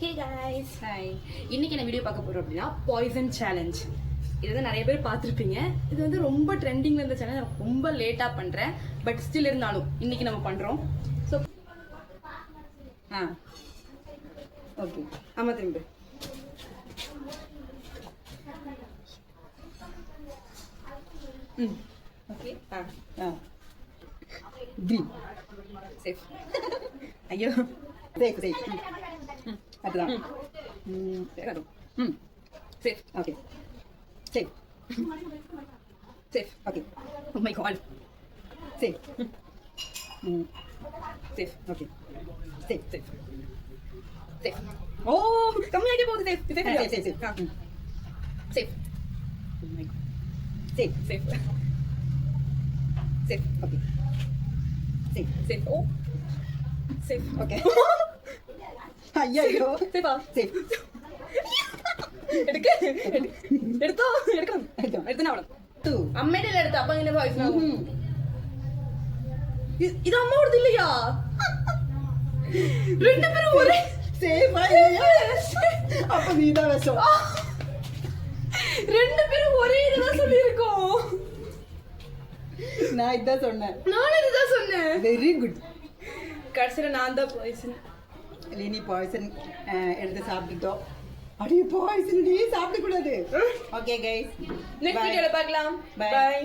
ஹே guys hi. இன்னைக்கு என்ன video பார்க்க போறோம் அப்படின்னா பாய்சன் சேலஞ்ச். இது வந்து நிறைய பேர் பார்த்துருப்பீங்க. இது வந்து ரொம்ப ட்ரெண்டிங்ல இருந்த சேலஞ்ச். ரொம்ப லேட்டா பண்றேன், பட் ஸ்டில் இருந்தாலும் இன்னைக்கு நம்ம பண்றோம். ஸோ ஓகே, ஆமா திரும்ப ஓகே. Green safe. ஐயோ சேஃப் சேஃப். அதுதான் safe. Okay safe safe. Okay. Oh my God. Safe safe. Okay safe safe safe. Oh கம்மியாகி போகுது. Safe safe safe safe safe. Oh my God. Safe safe safe. Okay safe safe. Oh safe. Okay. ஐயோ சேஃபா safe. എടുക്ക എടുത്തോ എടുക്കണം എടുത്തന്നെ ആവണം. അമ്മയുടെ അല്ലേ എടുത്ത? അപ്പൊ ഇങ്ങനെ വോയിസ് ഇത് അമ്മ കൊടുത്തില്ലയാ? രണ്ടുപേരും ഒരേ சேஃப். அப்ப நீதான் விஷம். ரெண்டுபேரும் ஒரே இதுதான் சொல்லியிருக்கோம். நான் இதான் சொன்னேன். நானும் இதுதான் சொன்னேன். Very good. கடைசியில நான் தான் பாய்சன். நீ பாய்சன் எடுத்து சாப்பிட்டுட்டோம். அடி பாய்சன் சாப்பிட கூடாது. ஓகே கைஸ், நெக்ஸ்ட் வீடியோல பார்க்கலாம். Bye. பை.